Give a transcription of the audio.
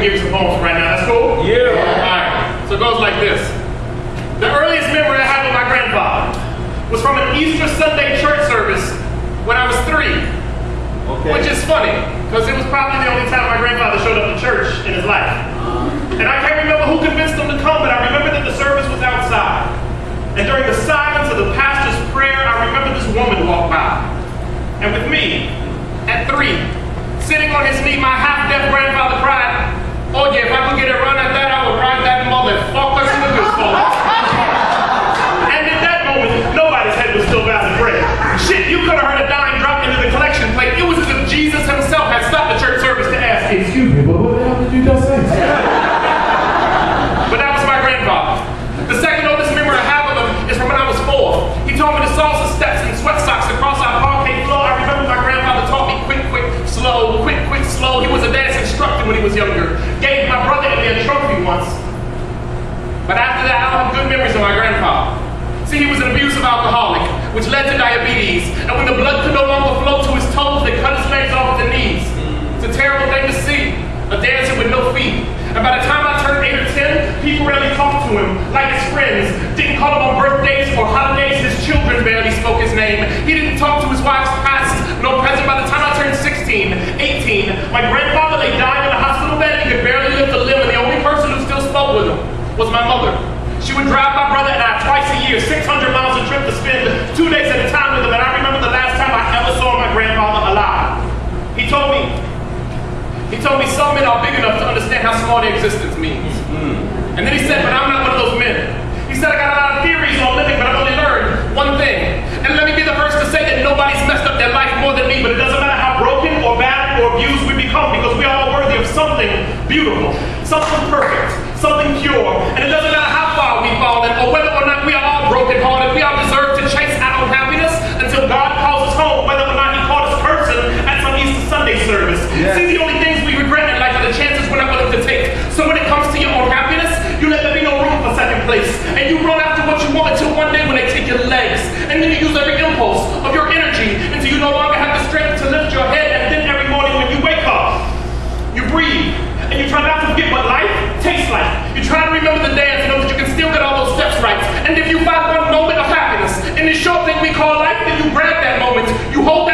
give you some poems right now. That's cool? Yeah. Alright, so it goes like this. The earliest memory I have of my grandfather was from an Easter Sunday church service when I was 3. Okay. Which is funny, because it was probably the only time my grandfather showed up to church in his life. And I can't remember who convinced him to come, but I remember that the service was outside. And during the silence of the pastor's prayer, I remember this woman walk by. And with me, at 3, sitting on his knee, my half-deaf grandfather cried, "Oh yeah, if I could get a run at that, I would ride that motherfucker to the goose. And in that moment, nobody's head was still bowed in prayer. Shit, you could have heard a dime drop into the collection plate. It was as if Jesus himself had stopped the church service to ask, "Excuse me, but what the hell did you just say?" But that was my grandfather. The second oldest memory I have of him is from when I was 4. He taught me the salsa steps and sweat socks across our parquet floor. I remember my grandfather taught me quick, slow, quick, slow. He was a dance instructor when he was younger. Gave my brother and me a trophy once. But after that, I don't have good memories of my grandfather. See, he was an abusive alcoholic, which led to diabetes. And when the blood could no longer flow to his toes, they cut his legs off at the knees. It's a terrible thing to see, a dancer with no feet. And by the time I turned 8 or 10, people rarely talked to him, like his friends. Didn't call him on birthdays or holidays. His children barely spoke his name. He didn't talk to his wife's past, nor present. By the time I turned 16, 18, my grandfather lay dying in a hospital bed. He could barely lift a limb, and the only person who still spoke with him was my mother. She would drive my brother and I twice a year, 600 miles a trip to spend 2 days at a time with him. And I remember the last time I ever saw my grandfather alive. He told me some men are big enough to understand how small their existence means. And then he said, but I'm not one of those men. He said, I got a lot of theories on living, but I've only learned one thing. And let me be the first to say that nobody's messed up their life more than me, but it doesn't matter how broken or bad or abused we become, because we are all worthy of something beautiful, something perfect, something pure. And it doesn't matter how far we've fallen or whether or not we are all brokenhearted. We all deserve to chase our own happiness until God calls us home, whether or not he called us person at some Easter Sunday service. Yeah. See, the only things we regret in life are the chances we're not willing to take. So when it comes to your own happiness, you let there be no room for second place. And you run after what you want until one day when they take your legs. And then you use every impulse of your energy until you no longer have the strength to lift your head. And then every morning when you wake up, you breathe. And you try not to forget what life tastes like. You try to remember the dance and know that you can still get all those steps right. And if you find one moment of happiness in this short thing we call life, then you grab that moment, you hold that